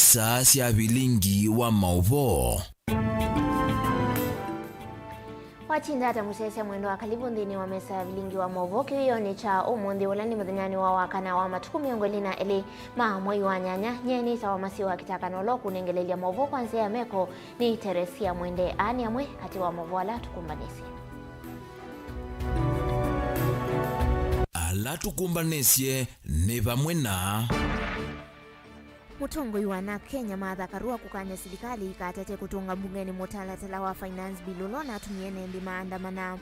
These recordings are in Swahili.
Nisa cia bilingi wa mauvo. Wachinda tamusese mwendo wa karibu ndini wa mesa ya bilingi wa mauvo kiyo ni cha umundi ulani mudhinyani wa wakana wa matuku miongoli na ele mwai wa nyanya nyeni sawa masiwa kitakanolo kunengelelia mauvo kwanzia ya meko ni Teresia Mwende ani amwe kati wa mauvo ala tukumbanisi. Ala tukumbanesie ne bamwe na Mutongo yuana Kenya Martha Karua kukanya serikali ikatete kutunga bungeni mutalatala wa finance bill na tumiene ndi maandamana.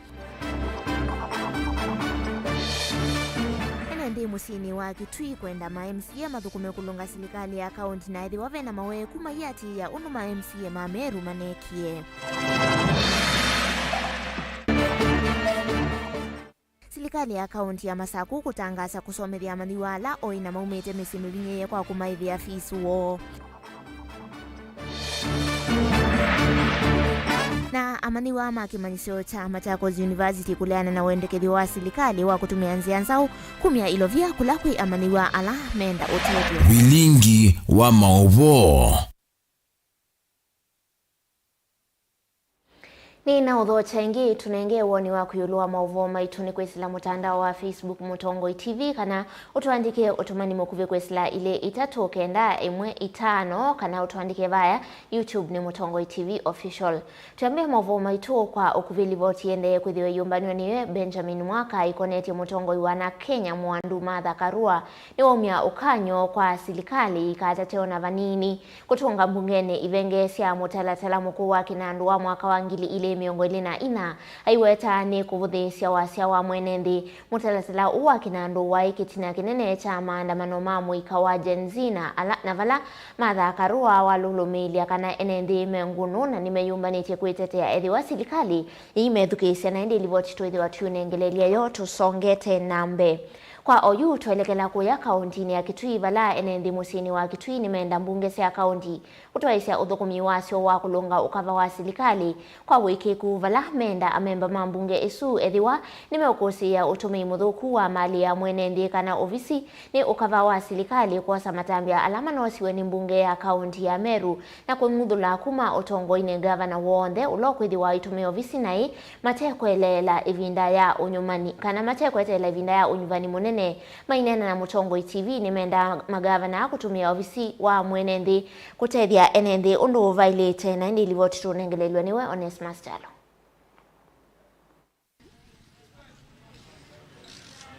Ndi musini wa Kitui kwenda ma-MCA mathukume kulunga serikali ya kaunti na ithi wavena mawe kuma yati ya unu ma-MCA mameru manekie. Serikali ya kaunti ya Masaku kutangaza kusomethia amathiwala oina maumite misimu vinye kwa kumaithia fisuo. Na amathiwa makimanisio cha Machakos University kuleana na wendekethi wa serikali wa kutumia nzia nzau kumia ilovia kulakwi amathiwa ala menda utedio. Bilingi wa mauvo. Ni na udho chengi tunenge uoni wa kuyulua mauvo maituni kwesila mutandao wa Facebook Mutongo TV kana utuandike utumani mokuve kwesila ile itatu kenda emwe itano kana utuandike vaya YouTube ni Mutongo TV official. Tuambie mauvo maitu kwa ukuvili voti ende kuthiwe yumbani waniwe Benjamin Mwaka ikoneti Mutongo iwana Kenya Mwandu Martha Karua ni umia ukanyo kwa serikali ikatateo na vanini kutunga bungeni ivenge sia mutalatala mkuu wa kinandu wa mwaka wangili ile miongoli na ina aiweta ni kuvuthisia wasia wa mwenendi mutalatala uwa kinandu wa ikitina kinene cha maandamano mamu ikawa jenzina ala navala Martha Karua walulumilia kana enendi mengunu na nimeyumbanite kuitetea ethi wa serikali imethukisia na endi livoti tuithi wa tunengelelia yo tusongete nambe. Kwa oyu tuelekela kuya kaunti ya Kitui vala enendi musini wa Kitui nimeenda mbunge sia kaunti utoaisia uthukumi wasio wa kulunga ukava wa serikali kwa wiki kuvala menda amemba mambunge isu ethiwa nimeukusia utumi muthuku wa mali ya mwenendi kana ofisi ni ukava wa serikali kwa samatambia alama nosiwe ni mbunge ya kaunti ya Meru na kumudhula kuma utongoine gavana wonde ulokwithiwa itumi ofisi nai matekwelela ivinda ya unyumani kana matekwelela ivinda ya unyuvani munene mainena na Mutongo TV nimenda magavana kutumia ofisi wa mwenendi kutethia enendi undu violate na ndi livoti tunengelelwa niwe Onesmus Chalo.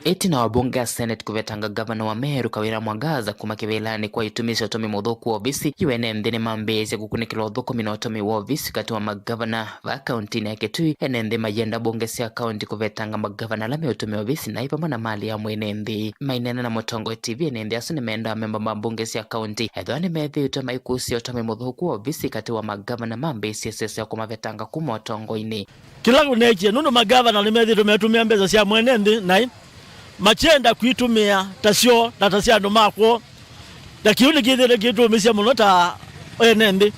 Eti na wabunge Senate kuvetanga gavana wa Meru Kawira Mwangaza kumakibelani kwa itumisha utomi mudhuku wa obisi UNMD ni mambezi kukunikila udhukumi na utomi wa obisi kati wa magavana va kaunti ya Kitui NMD mayenda bunge sia kaunti kuvetanga magavana lame utomi wa obisi na ipama na mali ya mwenendi mainena na Mutongo TV NMD asu ni meenda memba mabunge sia kaunti edhwa ni methi utoma ikusi utomi mudhuku wa obisi kati wa magavana mambezi sisi ya kumavetanga kuma Mutongo ini kilangu neche nuno magavana ni methi tumetumia mbeza sia mwenendi na machenda kuitumia tasio na tasia ndo mako da kiuni kithire kitumisia muno ta enendi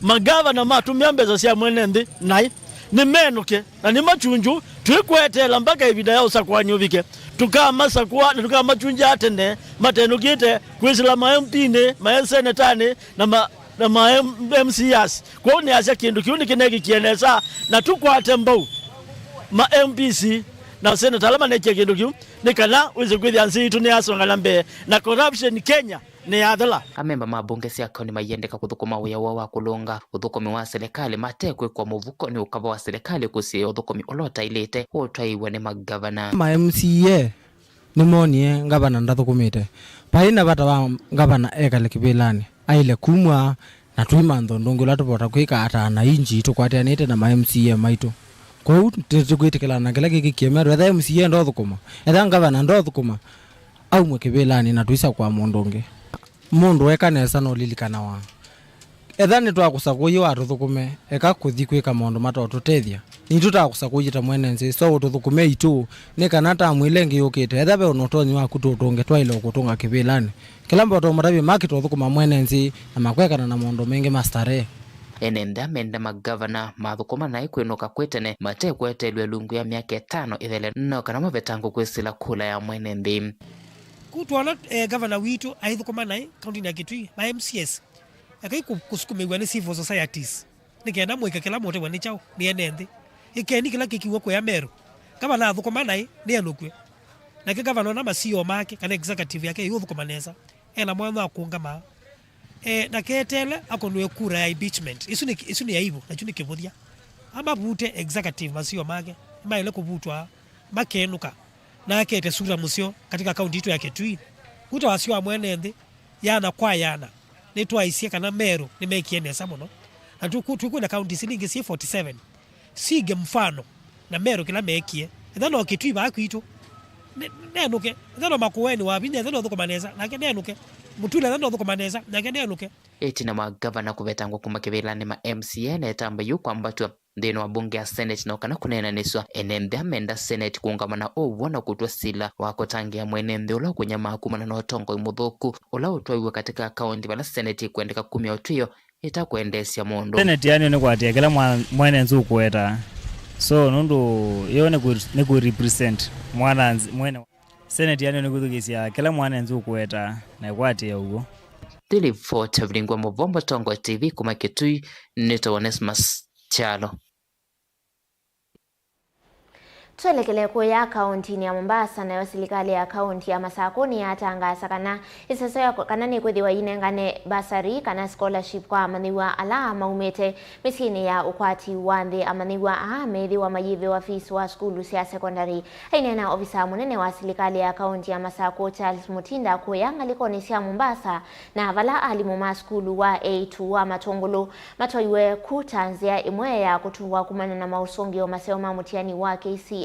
magavana matumia mbeza sia mwenendi nai ni menuke na ni machunju tuikwetela mpaka ibida yao sakwanyu vike tukama sakwa na tukama chunja atene matenukite kwisila ma MP ne ma senatane na ma MCS kwa ni asia kindu kiuni kinegi kienesa na tukwate mbau ma MPC na senata alama neche kindu kiu nikana uweze kwithia nsi itu ni asongana mbe na corruption Kenya ni adhala amemba mabunge sia kaunti mayendeka kuthukuma uya wa kulunga uthukumi wa serikali matekwe kwa muvuko ni ukava wa serikali kusie uthukumi olota ilete utaiwa ni magavana ma MCA ni monie ngavana ndathukumite paina bata wa ngavana ekale kibilani aile kumwa na tuima ndongo la tupota kwika ata na inji tukwatianite na ma MCA maitu kwa hiyo tutikwitikila na kila kiki kiemero etha MCA ndo thukuma etha ngavana ndo thukuma au mwekebelani na tuisa kwa mondonge mundu ekanesa no lilikana wa etha ni twakusakuyi wa tuthukume eka kuthi kwika mondo mato tutethia ni tutakusakuyi ta mwenenzi so tuthukume itu ni kana ta mwilengi yukite etha be onotoni wa kututunge twaile kutunga kibelani kila mboto marabi makito thukuma mwenenzi na makwekana na mondo mengi mastare enenda menda magavana mathukuma na ikwinuka kwetene matekwetelwe lungu ya miaka 5 ithele no kana mavetango kwisila kula ya mwenendi kutwala governor witu aithukuma nai kaunti ya Kitui ma MCS akai kusukumiwa ni civil societies nikenda mwika kila mote wani chao ni enende ikeni kila kikiwa kwa Meru kama na thukuma nai ni enukwe na gavana na masio make kana executive yake yo thukuma neza ena mwana akungama na ketele akonwe kura ya impeachment isu ni aibu na chuni kivudia ama bute executive masio make maile kubutwa makenuka na akete sura musio katika kaunti yetu ya Kitui kuta wasio amwenende yana kwa yana netwa isia kana Meru nimekiene samono na tuku na kaunti silingi si 47 sige mfano na Meru kila mekie ndano Kitui ba kwito nenuke ndano makuweni wabinya ndano thukumaneza na nenuke mutule ndano thukumaneza na nenuke na magavana kubetangwa kumakebelani ma MCN etamba yu kwamba tu ndeno wa bunge ya Senate na kana kunenaniswa enende amenda Senate kuungamana obona kutwa sila wako tangia mwenende ula kunyama hakumana na otongo imuthuku ula utwaiwe katika akaunti bala Senate kuendeka 10 otwiyo itakuendesya mondo Senate yani ni kwatia kila mwene nzuku eta so nundu yo ne ku represent mwana mwene Senate yani ni kuthukisia kila mwene nzuku eta na kwatia ugo Daily Vote vilingwa Muvombo Tongo TV kuma Kitui Nito Onesmus Chalo. Tuelekele kuya kaunti ya Mombasa na serikali ya kaunti ya Masakoni yatangaza kana isasoya kana ni kwethiwa inengane basari kana scholarship kwa amaniwa ala maumete misini ya ukwati wande amaniwa amethi wa mayive wa fees wa skulu cia secondary ainena ofisa munene wa serikali ya kaunti ya Masako Charles Mutinda kuyanga likoni cia Mombasa na vala alimu ma skulu wa A2 wa Matongolo matoiwe kutanzia imwe ya kutuwa kumana na mausongio maseo mamutiani wa KCSE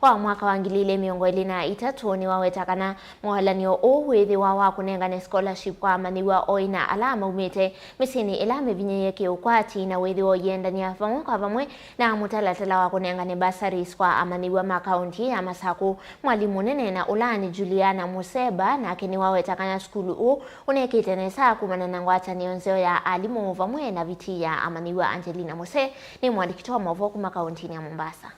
wa mwaka wa 2023 ni wawetakana mwahalanio owethi wa kunengane scholarship kwa amaniwa oina alama umete misini ilame vinyeyeke ukwati na wethi oyenda ni afamwe kwa vamwe na mutalatala wa kunengane basaris kwa amaniwa makaunti ya Masako mwalimu nene na ulani Juliana Museba na kini wawetakana skulu unekitenesa kumana na ngwata ni onzeo ya alimu vamwe na viti ya amaniwa Angelina Muse ni mwadikitoa mavoku makaunti ya Mombasa.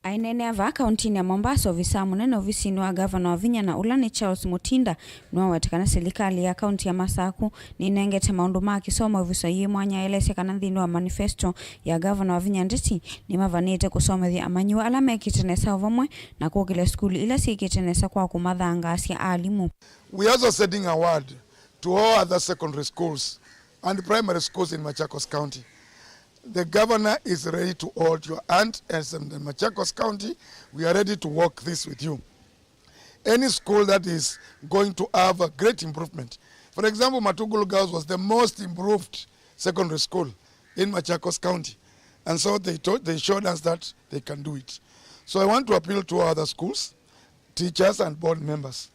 Ainene ava kaunti ya Mombasa ofisa munene ofisini wa gavana wa Vinya na ulani Charles Mutinda nwa watikana serikali ya kaunti ya Masako ni nengete maundu ma kisoma ofisa yi mwanya elese kana thini wa manifesto ya gavana wa Vinya nditi ni mavanite kusomethia amanyiwa ala mekitenesa ovamwe na kukile skuli ila sikitenesa kwa kumathanga asia alimu. We also sending a word to all other secondary schools and primary schools in Machakos County. The governor is ready to hold your hand, as in the Machakos County, we are ready to work this with you. Any school that is going to have a great improvement. For example, Matungulu Girls was the most improved secondary school in Machakos County. And so they showed us that they can do it. So I want to appeal to other schools, teachers and board members.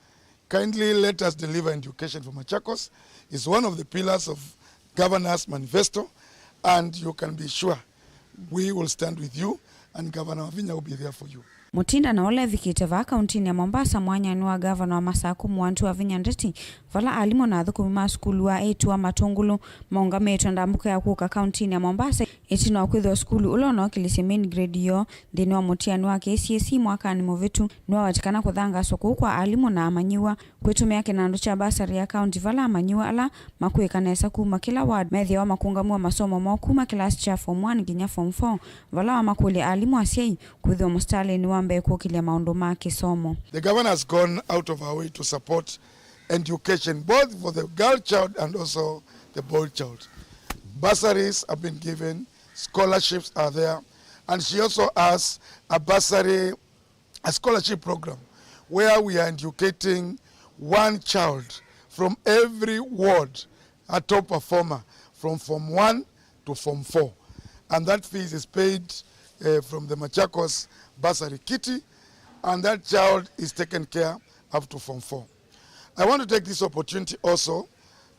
Kindly let us deliver education for Machakos. It's one of the pillars of Governor's Manifesto. And you can be sure we will stand with you and Governor Vinya will be there for you. Mutinda na ole vikite va kaunti ya Mombasa mwanya ni wa gavana wa Masako mwantu wa Vinya ndeti vala alimo na thukumi ma skulu wa A2 wa Matongolo maungametwa ndambuka ya kuka kaunti ya Mombasa itino kwitho skulu ulo no kilisi main grade yo thini wa mutiani wa KCSE mwaka ni movitu nwa watikana kuthanga soko kwa alimo na amanyiwa kwetumia kinandu cha basari ya kaunti vala amanyiwa ala makuikanesa kuma kila ward methia wa makungamua masomo mokuma class cha form 1 ginya form 4 vala wa makuli alimo asiai kwitho mustali ni the governor has gone out of our way to support education both for the girl child and also the boy child. Bursaries have been given, scholarships are there, and she also has a scholarship program where we are educating one child from every ward, a top performer from Form 1 to Form 4. And that fees is paid from the Machakos bursary kitty, and that child is taken care up to Form 4. I want to take this opportunity also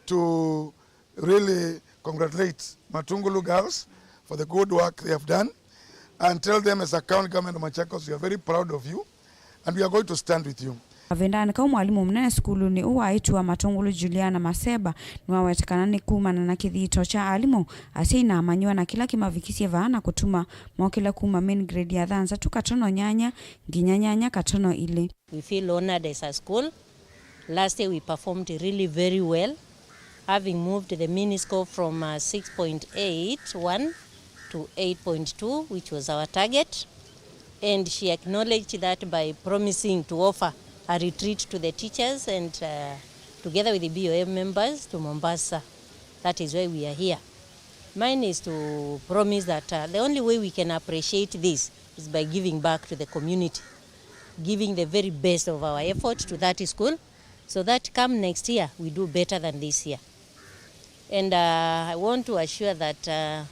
to really congratulate Matungulu Girls for the good work they have done and tell them as a county government of Machakos, we are very proud of you and we are going to stand with you. Avendani kwa mwalimu mnene skulu ni uwa itu wa Matongolo Juliana Maseba ni wawetakana ni kumana na kithito cha alimu asi na amanyiwa na kila kimavikisi vaana kutuma mwakila kuma main grade ya dhanza tukatono nyanya ginyanyanya katono ile. We feel honored as a school. Last year we performed really very well having moved the mini score from 6.81 to 8.2, which was our target. And she acknowledged that by promising to offer a retreat to the teachers and together with the BOM members to Mombasa. That is why we are here. Mine is to promise that the only way we can appreciate this is by giving back to the community, giving the very best of our effort to that school, so that come next year we do better than this year. And I want to assure that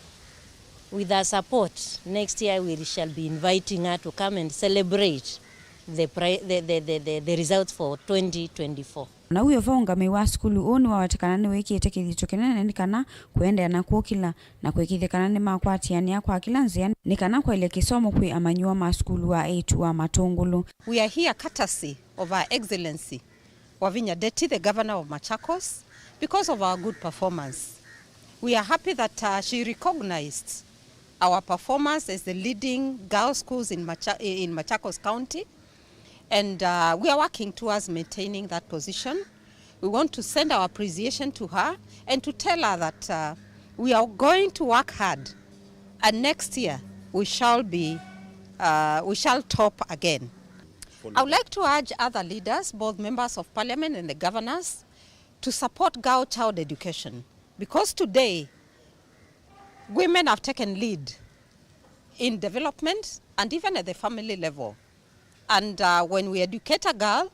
with our support, next year we shall be inviting her to come and celebrate the results for 2024. Na huyo vaungami wa skulu oni wawatikana ni wikite kithito kinene ni kana kuendea na kukila na kwikithikana ni makwatiania kwa kila nzia ni kana kwa ile kisomo kwi amanyua ma skulu wa 8 wa Matungulu. We are here courtesy of Our Excellency Wavinya Ndeti, the Governor of Machakos, because of our good performance. We are happy that she recognized our performance as the leading girls' schools in Machakos County. And we are working towards maintaining that position. We want to send our appreciation to her and to tell her that we are going to work hard. And next year we shall top again. I would like to urge other leaders, both members of parliament and the governors, to support girl child education. Because today, women have taken lead in development and even at the family level. And when we educate a girl,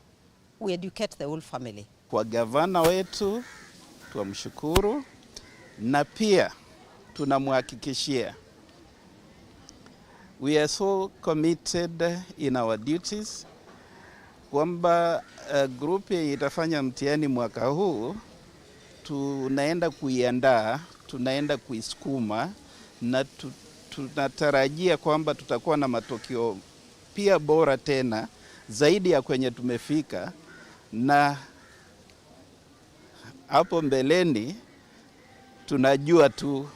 we educate the whole family. Kwa gavana wetu tuamshukuru na pia tunamhakikishia we are so committed in our duties kwamba group itafanya mtihani mwaka huu tunaenda kuiandaa, tunaenda kuisukuma na tunatarajia kwamba tutakuwa na matokeo pia bora tena zaidi ya kwenye tumefika, na hapo mbeleni tunajua tu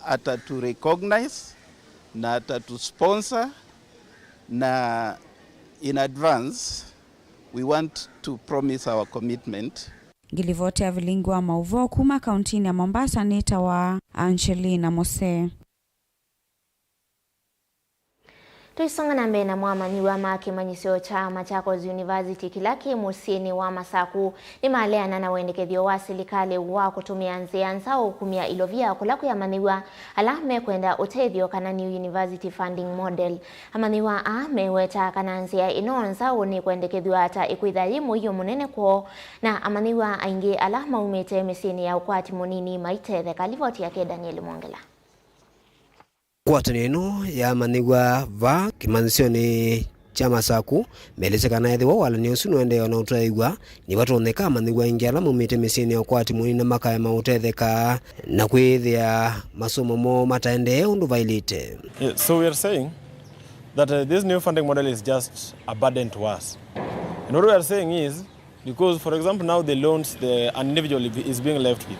atatu recognize na atatu sponsor, na in advance we want to promise our commitment. Gilivote Avilingwa Mauvo kuma kauntini ya Mombasa, nita wa Angelina Mose. Tuisonga na mbele na mwamani wa makimanyisio cha Machakos University kilaki musini wa Masaku ni maleana na wendekethio wa serikali wa kutumia nzia nsao kumia ilovia kulaku ya maniwa alame kwenda utethio kana New University Funding Model. Amaniwa ameweta kana nzia ino nsao ni kwendekethio hata ikuitharimu hiyo munene kwa na amaniwa aingi alama umete misini ya ukwati munini maitethe. Kalivoti yake Daniel Mwongela. Kwataneno ya manigwa va kimanisioni cha Masaku melezekana ethiwa wala ni usu nwende ona utaigwa ni watu oneka manigwa ingiala mumite misini ya kwati munini makaya mautetheka na kwithia masomo mo mataende undu vailite. So we are saying that this new funding model is just a burden to us. And what we are saying is, because for example now the loans an individual is being left with,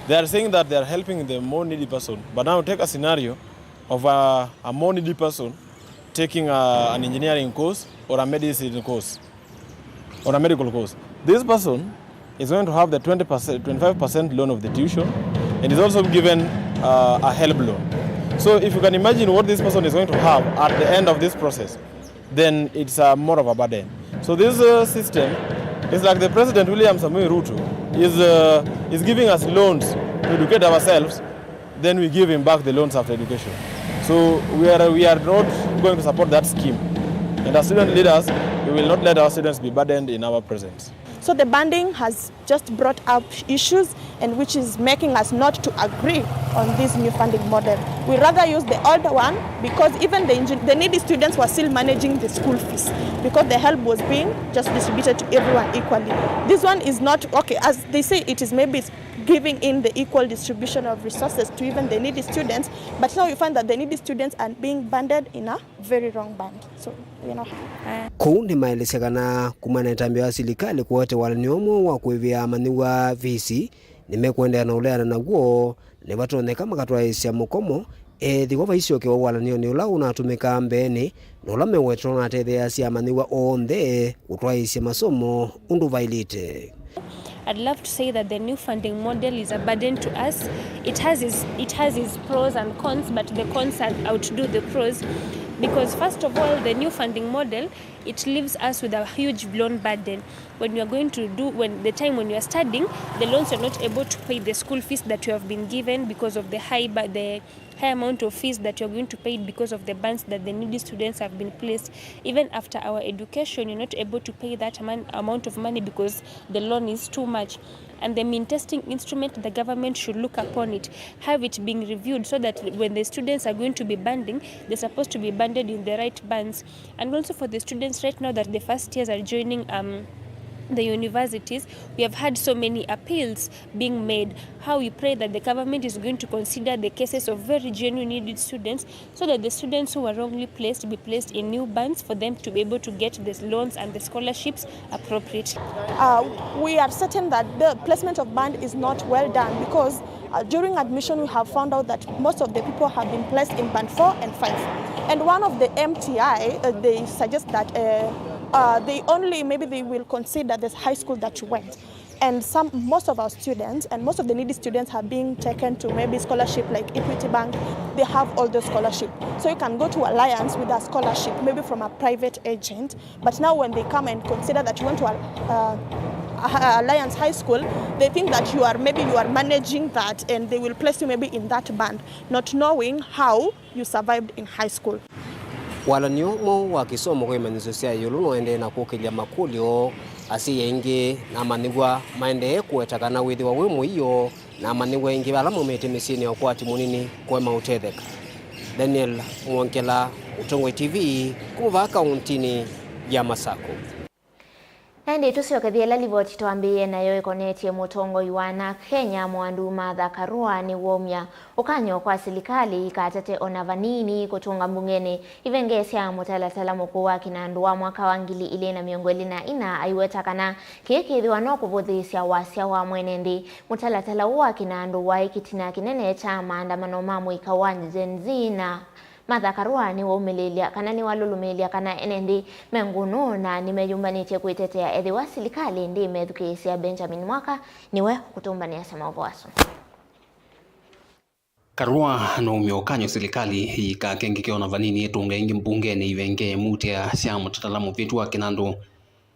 they are saying that they are helping the more needy person, but now take a scenario of a more needy person taking an engineering course or a medicine course or a medical course. This person is going to have the 25% loan of the tuition and is also given a help loan. So if you can imagine what this person is going to have at the end of this process, then it's more of a burden. So this system is like the President William Samoei Ruto is giving us loans to educate ourselves, then we give him back the loans after education. So we are not going to support that scheme. And as student leaders, we will not let our students be burdened in our presence. So the banding has just brought up issues and which is making us not to agree on this new funding model. We rather use the older one because even the needy students were still managing the school fees because the help was being just distributed to everyone equally. This one is not, okay, as they say, it is maybe giving in the equal distribution of resources to even the needy students, but now you find that the needy students are being banded in a very wrong band. So, you know. Kundi maelezekana kumanetambia wa serikali kuote walaniomo wa kuivia maniwa visi nimekwenda na uleana na guo ne batoneka makatwa isia mukomo thiwa vaisio ke walanio ni ula unatumika mbeni no la mewetro na tethea sia maniwa onthe utwa isia masomo undu vailite. I'd love to say that the new funding model is a burden to us. It has its pros and cons, but the cons outdo the pros. Because first of all, the new funding model, it leaves us with a huge loan burden. When you are studying, the loans are not able to pay the school fees that you have been given because of the high amount of fees that you're going to pay because of the bans that the needy students have been placed. Even after our education, you're not able to pay that amount of money because the loan is too much. And the mean testing instrument, the government should look upon it, have it being reviewed so that when the students are going to be banding, they're supposed to be banded in the right bands. And also for the students right now that the first years are joining the universities, we have had so many appeals being made. How we pray that the government is going to consider the cases of very genuine needed students so that the students who are wrongly placed be placed in new bands for them to be able to get the loans and the scholarships appropriately. We are certain that the placement of band is not well done because during admission we have found out that most of the people have been placed in band 4 and 5. And one of the MTI, they suggest that they will consider this high school that you went. And most of our students and most of the needy students have been taken to maybe scholarship like Equity Bank. They have all the scholarship. So you can go to Alliance with a scholarship, maybe from a private agent. But now when they come and consider that you went to Alliance High School, they think that you are managing that and they will place you maybe in that band, not knowing how you survived in high school. Walanio mo wakisomo kwa imanizo siya yuluno ende na kukilia makulio asi yengi na manigwa maende kuetakana withi wa wemu iyo na manigwa yengi wala mumete misini ya kwa timunini kwa mautetheka. Daniel Mwankela, Utongwe TV, kumva kauntini ya Masako. Ndi tusiokethia livoti tuambie nayo ikonetie mutongo iwana Kenya mwandu Martha Karua ni womya ukanyo kwa serikali ikatete ona vanini kutunga mbungeni ivengesia mutalatala mukuu wa Kinandu wa mwaka wa 2024 aiweta kana kikithiwa no kuvuthisya wasia wa mwenendi mutalatala wa Kinandu wa ikitina kinene cha maandamano ma mwika wa Gen Z na Martha Karua ni waumilia kana ni walulumilia kana enendi menguno na nimeyumbanitie kuitetea ethi wa serikali ndi methukisia Benjamin Mwaka niwe kutumbania sema uvoaso. Karua no umiokanyo serikali ikakengekeo na vanini etunga ingi mbungeni ivenge mutia sia mutatalamu vitu wa Kinandu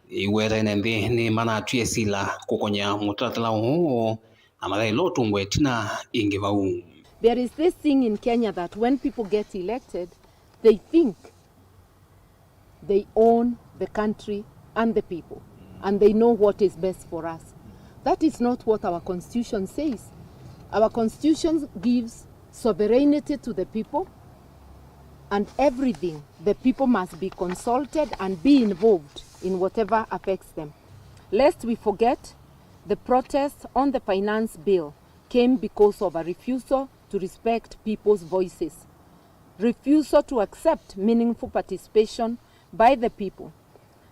iwera enendi ni mana atuye sila kukonya mutatalamu amalai lo tungwe tina ingi vau. There is this thing in Kenya that when people get elected, they think they own the country and the people, and they know what is best for us. That is not what our constitution says. Our constitution gives sovereignty to the people, and everything, the people must be consulted and be involved in whatever affects them. Lest we forget, the protest on the finance bill came because of a refusal to respect people's voices, refusal to accept meaningful participation by the people.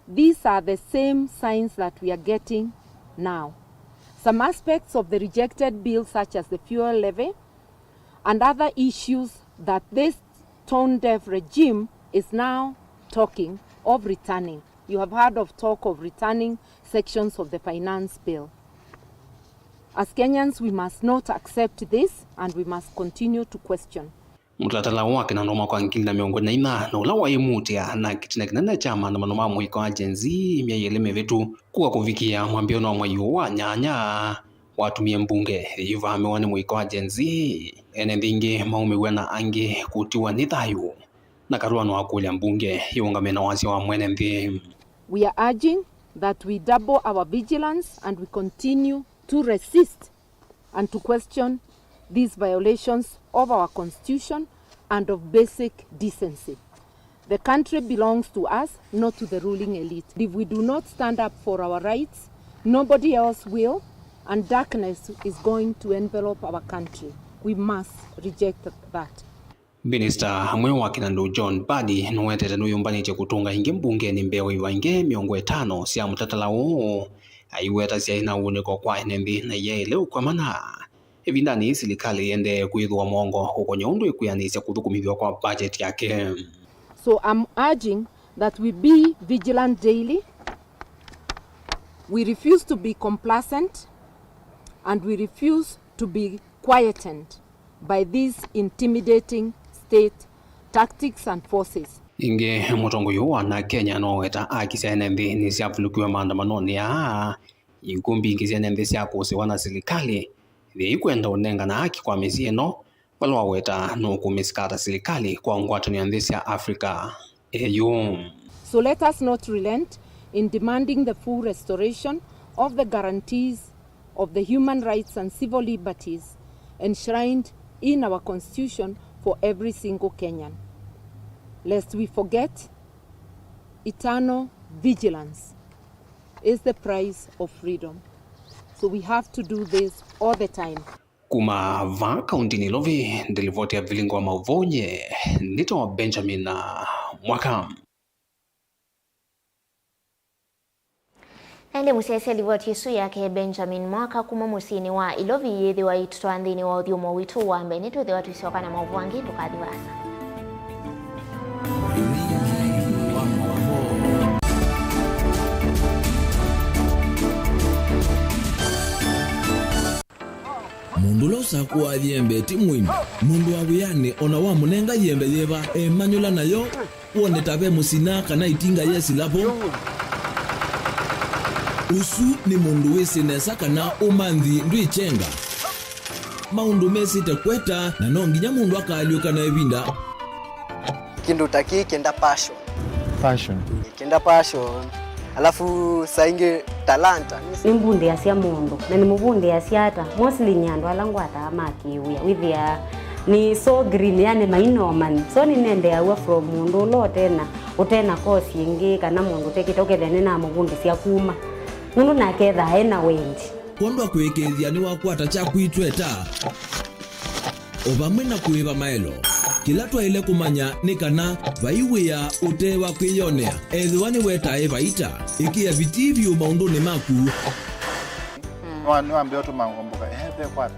These are the same signs that we are getting now. Some aspects of the rejected bill, such as the fuel levy and other issues that this tone-deaf regime is now talking of returning. You have heard of talk of returning sections of the finance bill. As Kenyans, we must not accept this and we must continue to question. Mutatala wa Kinandu mwaka wa 2024 na ulawa imutia na kitina kinene cha maandamano ma mwiko wa Gen Z myeyeleme vitu kuwa kuvikia mwambio na mwayu wa nyanya watumie mbunge ivame wani mwiko wa Gen Z ene ndingi maumiwe na angi kutiwa nithayu na Karua no akulia mbunge iungame na wasi wa mwene ndi. We are urging that we double our vigilance and we continue to resist and to question these violations of our constitution and of basic decency. The country belongs to us, not to the ruling elite. If we do not stand up for our rights, nobody else will, and darkness is going to envelop our country. We must reject that. Minister mwe wa Kinandu John Badi nuwetete nuyumbanite kutunga ingi mbungeni mbeo iwange miongo 5 sia mutatala wo aiweta sia ina uniko kwa enembi na ye leo kwa mana evindani serikali ende kuithwa mongo ukonye undu ikuyanisia kuthukumithwa kwa budget yake. So I'm urging that we be vigilant daily. We refuse to be complacent. and we refuse to be quietened by these intimidating state tactics and forces. Inge mutongo wa Kenya no weta akisene nthi cia fulukiwa maandamanoni ya inkumbi ikisene nthi cia kusiwa na serikali thii kwenda unenga na haki kwa mizi ino walwa weta no kumisikata serikali kwa ngwatanio nthi cia Africa AU. So let us not relent in demanding the full restoration of the guarantees of the human rights and civil liberties enshrined in our constitution for every single Kenyan. Lest we forget, eternal vigilance is the price of freedom. So we have to do this all the time. Kuma va kaunti ni lovi ndelivoti ya vilingo wa mauvonye nito Benjamin Mwaka. Ende musese livoti su yake Benjamin Mwaka kuma musini wa ilovi yethi wa itutwandhini wa udhiumo witu wa mbe nitu the watu isioka na mauvuangi tukadhiwasa. Mundu losa kuwa yembe timwini mundu awiyane ona wa munenga yembe yeba emanyula nayo wone tabe musina kana itinga yesi lapo usu ni mundu wesinesa kana umanthi ndwichenga maundu mesite kweta na nonginya mundu akaliuka na ebinda kindu taki kenda passion alafu sainge talanta ni mbunde asia mundu na ni mbunde asiata mostly nyando alangwata amakiuya withia ni so green yani mainoman so ni nende awa from mundu lotena utena kosi ingi kana mundu tekitoke thene na mbunde sia kuma mundu naketha hena wendi kondo kwekethia ni wakwata cha kuitweta obamwe na kuiva maelo kila twaile kumanya ni kana vaiwia utewa kwiyonea ethiwa ni wetae vaita ikia vitivyo maunduni maku niwambia otu mangomboka ehe kwata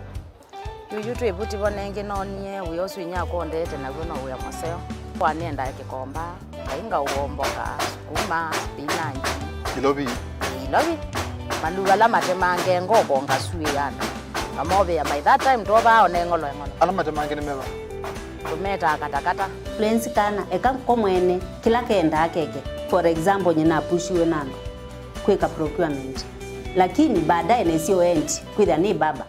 yuyu twebuti bonenge nonie uyosu inyako ndete naguo no uya maseo kwanienda kikomba kainga uomboka sukuma spinach ilobi maluga la matemange ngoko ngasue yana amobe ya by that time toba onengolo ala matemange nimeba tumeta katakata fluency kana eka komwene kila kenda akeke for example nyina pushiwe nando kweka procurement lakini baadaye nesio end kwitha ni baba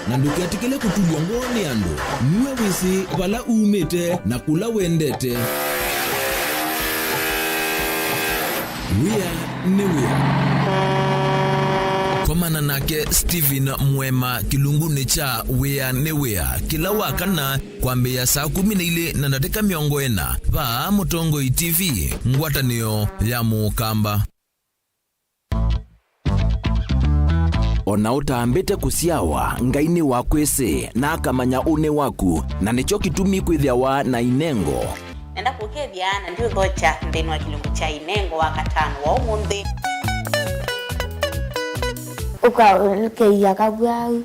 na ndukiatikile kutulwa ngoni ando mwe wisi vala umete na kula wendete komana nake Steven Mwema kilunguni cha wea ne wea kila wakana kwambia saa 12 na dakika 40 va Mutongo TV ngwatanio ya Mukamba ona utambite kusiawa ngaini wakwese na akamanya une waku na nicho kitumi kwithiawa na inengo nenda kukethiana ndio thocha ndeni wa kilungu cha inengo wakatano wa umundi ukakeia kabwau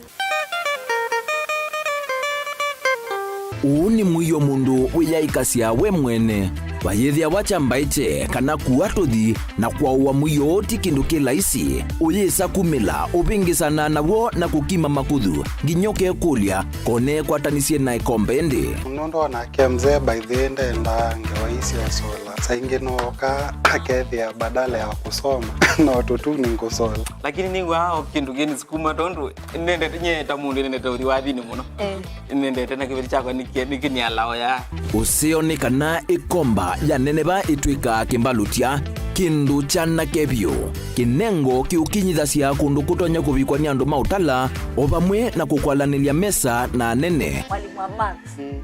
uni mwiyo mundu wiyaikasia we mwene vayethia wachambaiche kana kuatothi na kwauwa mwiyo oti kindu kilaisi uyisa kumila uvingisana nawo na kukima makuthu nginyoke kulia kone kwatanisie na ikombendi unondo wanake mzee by the end enda ngewaisi ya sola saingi nooka akethia badala ya kusoma na watoto ni nkusola lakini ningu hao kindu geni sikuma tondu nende nyeta mundu nende tori wathini muno nende tena kibiri chako nikini alao ya usioni kana ikomba ya neneba itwika kimbalutia kindu chana kebyo kinengo kiukinyithasia kundu kutonya kuvikwa ni andu mautala ovamwe na kukwalanilia mesa na nene mwalimu wa max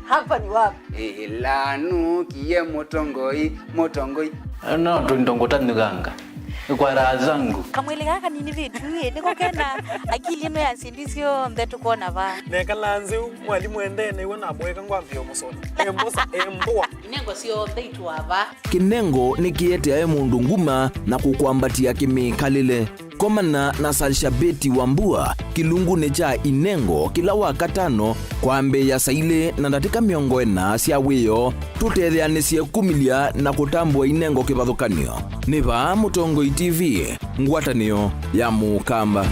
hapa ni wapi lanu kiye motongoi no ndongota nuganga kwa raha zangu kamwili kaka nini vitu niko kena akili ino ya sindisio mbetu kuona va nekalanzi mwalimu endene iwe namweka ngwamvio musola embosa embwa inengo sio mbeitu ava kinengo nikietea mundu nguma na kukwambatia kimikalile komana na Salshabeti Wambua kilunguni cha inengo kila wakatano kwambe ya saile na ndatika 40 cia wiyo tutetheanisie kumilia na kutambua inengo kivathukanio niva Mutongo TV ngwatanio ya Mukamba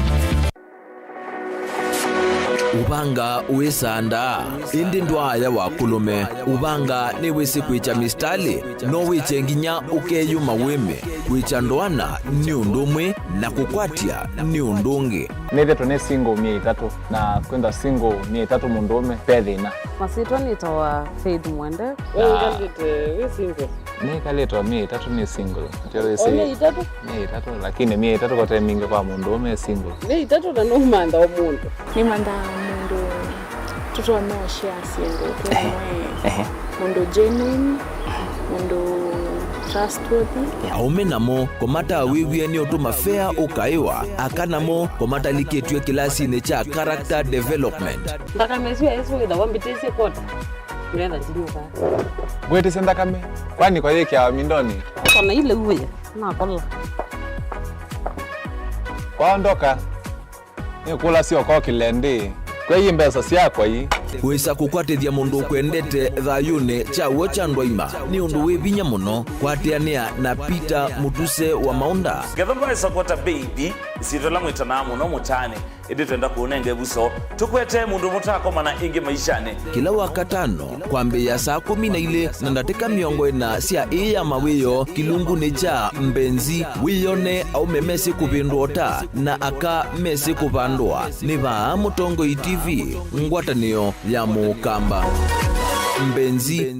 ubanga uisanda indi ndwaya wakulume ubanga ni wisi kwicha mistali no wichenginya ukeyuma wime kwicha ndwana ni undumwe na kukwatia ni undungi nithe tune single 3 na kwenda single 3 mundume pethina masitwa nitawa Faith Mwende we single ni kaletwa 3 ni single ndio si 3 lakini 3 kwa timing kwa mundume single 3 na no manda omuntu ni manda mundu tuto no share single kwa mundu genuine mundu trustworthy aume namo komata wiwie ni otuma fair ukaiwa akanamo komata liketwe kilasi ne cha character development ndaka mesio eso ida wambitese kota nenda ndinuka gwete senda kame kwani kwa yake ya mindoni kana ile uwe na kola kwaondoka ni kula sio kwa kilende kwa hii mbesa siako hii wisa kukwatithia mundu kwendete thayune chawo cha ndwaima ni undu wivinya muno kwatiania na Peter Mutuse wa Maunda gethomba support baby sitola mwitana muno mutane indi twenda kuonenge buso tukwete mundu mutako mana ingi maishane kila wakatano kwambia saa 12 na ndateka miongo ina cia iya mawiyo kilungu ni cha mbenzi wiyone au memesi kupindota na aka mesi kupandwa ni ba Mutongoi TV ngwatanio ya Mukamba mbenzi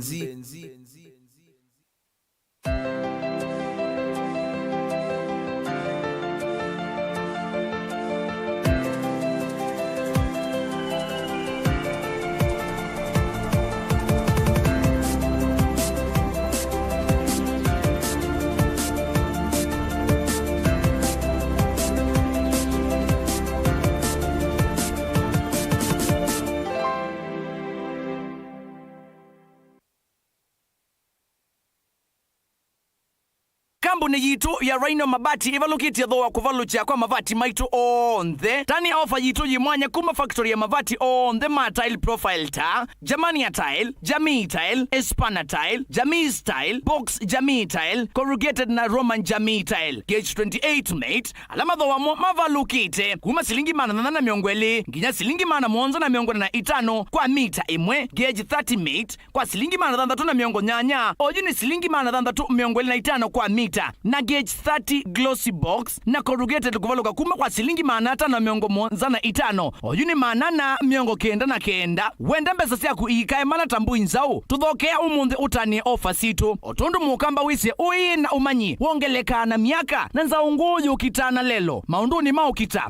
Kambuni yitu ya Rhino Mabati ivalukitie thoa kuvalucha kwa mavati maitu onthe tani ofa yitu yimwanya kuma factory ya mavati onthe ma tile profile ta Germania tile, Jamii tile, Espana tile, Jamii style, Box Jamii tile, corrugated na Roman Jamii tile gauge 28 mate alama thoa mo mavalukite kuma silingi mana na miongweli nginya silingi mana mwonza na miongona na itano kwa mita imwe gauge 30 mate kwa silingi mana na na miongo nyanya oju ni silingi mana na miongweli na itano kwa mita na gauge 30 glossy box na corrugated kuvaluka kuma kwa silingi manata na miongo monza na itano oyuni manana miongo kenda na kenda wenda mbesa siaku ikae mana tambu inzao tuthokea umunthi utani ofa situ otundu Mukamba wise ui na umanyi wongeleka na miaka na nzao nguyu kitana lelo maunduni maukita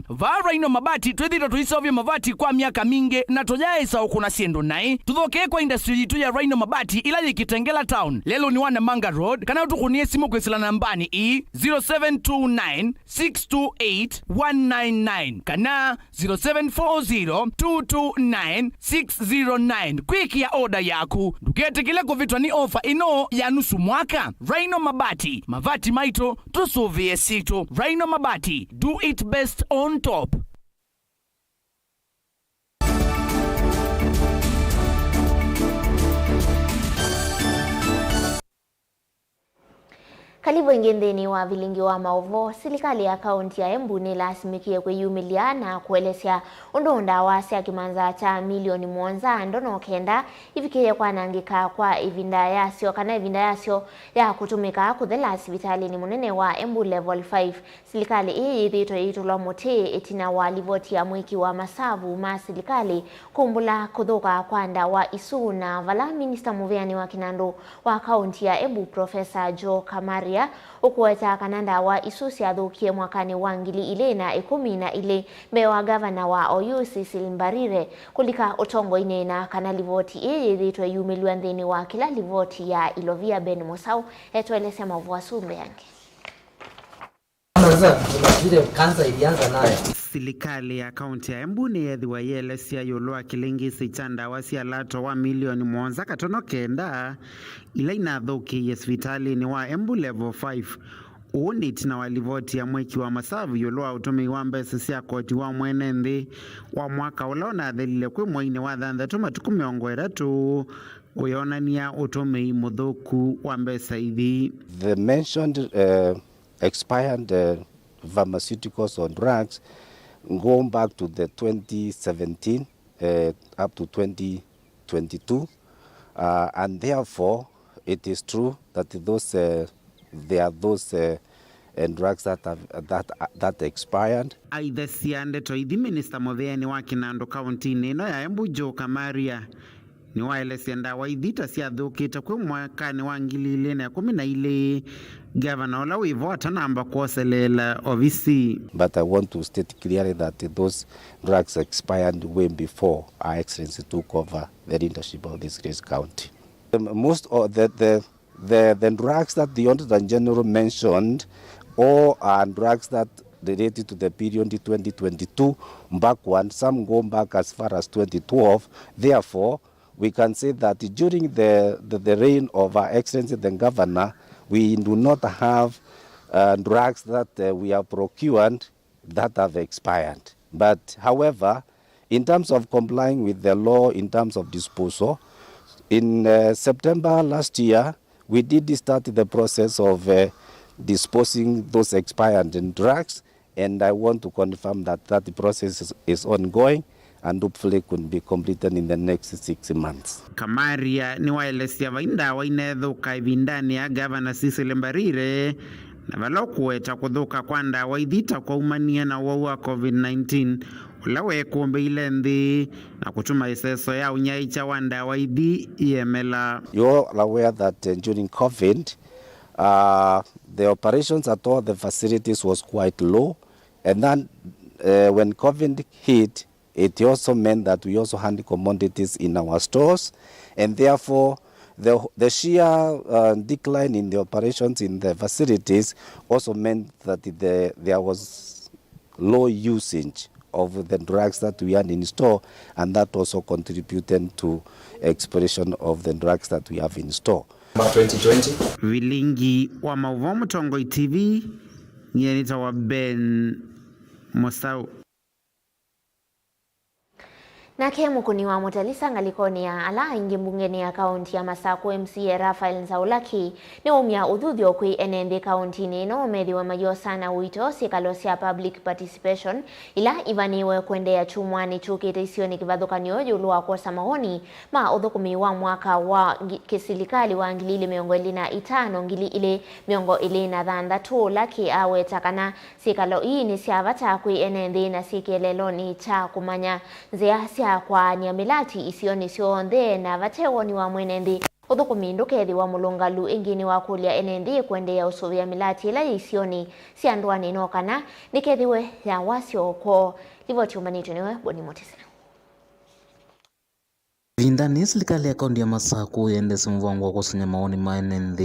Rhino Mabati twithira tuisovya mavati kwa miaka mingi na tojae sao kuna siendo nai tuthokea kwa industry yitu ya Rhino Mabati ila Kitengela town lelo ni wana Manga road kana utukunie simu kwesila nambani 0729628199 kana 0740229609 kwiki ya oda yaku ndukete kile kuvitwa ni ofa ino ya nusu mwaka Rhino Mabati mavati maito tusuvie sito Rhino Mabati do it best on top. Kalibu ingindeni wa vilingi wa maovo, silikali ya kaunti ya Embu ni lasimikie kweyumilia na kuelesya undunda wasi ya kimanza cha milioni mwonza ndono kenda ifikiye kwa nangika kwa ivinda yasio kana ivinda yasio ya kutumika kuthela sibitali ni munene wa Embu level 5. Silikali hii ithito itulwa muti itina wa livoti ya mwiki wa masavu ma silikali kumbula kuthuka kwa ndawa isu na vala Minister Muveani wa Kinandu wa kaunti ya Embu Professor Joe Kamari ukuweta kananda wa isusi athukie mwakani wa 2011 mewa gavana wa Oyu Cecil Mbarire kulika utongo-ini na kana livoti iyi thitwe yumilwa nthini wa kila livoti ya Ilovia Ben Musau etwelesya mavua sumbe yange. Silikali ya kaunti ya Embu ni yethiwa yelesya yulwa kilingisi cha ndawa cia lato wa milioni mwonza katono kenda ila inathukiie sibitali-ini wa Embu level 5 uni tina wa livoti ya mweki wa masavu yulwa utumi wa mbesa cia koti wa mwene nthi wa mwaka ula unathelile kwi mwai-ini wa 3 kuyonania utumi muthuku wa mbesa ithi. The mentioned expired pharmaceuticals or drugs going back to the 2017 up to 2022, and therefore it is true that there are those drugs that expired. Aidha ciande toithi Minister Mutheni wa Kinandu kaunti-inĩ ĩno ya Embu Joe Kamaria ni waelesia ndawa ithita ciathũkĩte kwĩ mwaka-inĩ wa 2012 Governor ola wivota namba kuoselela ovisi. But I want to state clearly that those drugs expired way before Our Excellency took over the leadership of this great county. Most of the drugs that the Auditor General mentioned all are drugs that related to the period 2022 backward. Some go back as far as 2012. Therefore, we can say that during the reign of Our Excellency the Governor, we do not have drugs that we have procured that have expired. But however, in terms of complying with the law, in terms of disposal, in September last year, we did start the process of disposing those expired drugs, and I want to confirm that that process is ongoing and hopefully could be completed in the next 6 months. Kamaria ni waelesia vaindawa inethuka ivindani ya Governor Cecily Mbarire na valokueta kuthuka kwa ndawa ithita kwa umania na wau wa COVID-19 ula wekumbeile nthi na kutuma iseso ya unyaicha wa ndawa ithi iemela. You are aware that during COVID, the operations at all the facilities was quite low, and then when COVID hit, it also meant that we also had commodities in our stores, and therefore the sheer decline in the operations in the facilities also meant that there was low usage of the drugs that we had in store, and that also contributed to expiration of the drugs that we have in store. 2020 Vilingi wa Mauvo Mutongoi TV nyenita wa Ben Mosau. Nake mukuni wa Mutalisa ngalikoni ya ala ingi mbungeni ya kaunti ya Masaku MCA Rafael Nzaulaki ni umya uthuthio kwi NND kaunti nino methi wa mayo sana wito sikalosia public participation ila ivaniwe kwendea chumwani chukite isioni kivadhukanio yulua kosa maoni ma uthukumi wa mwaka wa kisilikali wa ngilili miongo ilina itano ngili ile miongo ilina thandatu laki awe takana sikalo hii ni siavata kwi NND na sikelelo ni cha kumanya nzea kwa niamilati isioni sionthe na vatewoni wa mwenendi uthukumi ndukethi wa mulungalu ingini wa kulia NND kwendea usuvia milati ila isioni siandwani nokana nikethiwe ya wasio ko livoti umanitu niwe Boni Mutisa. Vindani serikali ya kaunti ya Masaku yendese mvango wa kusanya maoni ma NND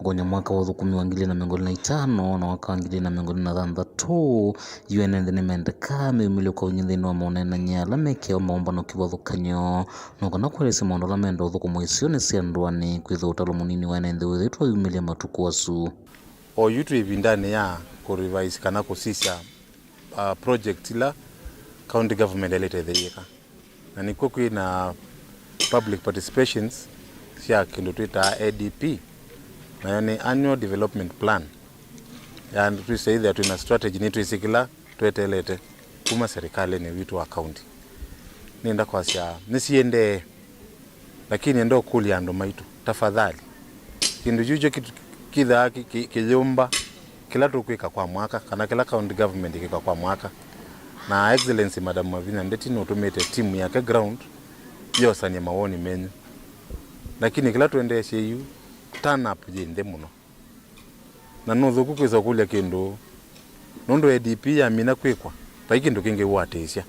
kwenye mwaka wa uthukumi wa 2025 na mwaka wa 2026 UNND nimendeka mimilio kwa unyithini wa maonena nyala mekeo maombano kivathukanyo nokona kwelese maondo la mendo uthukumu isioni siandwani kwitha utalo munini wa NND withitwa yumilia matuku wasu o yutu ivindani ya kurevise kana kusisya project ila county government elitetheka na niko kwina public participations cia kindu twita ADP na ni annual development plan yani twisaithia twina strategy ni twisikila twetelete kuma serikali ni witu wa county nenda kwasia nisiende lakini ndo kulia ndo maitu tafadhali kindu jujo kitha kiyumba kila tukwika kwa mwaka kana kila county government ikika kwa mwaka na excellency Madam Mavinya ndeti no automate team yake ground yosanya maoni menyu lakini kila tuendeshe yu turn up jinde muno na nuthu kukwisa kulia kindu nondo ADP ya mina kwikwa pa kindu kingi watesia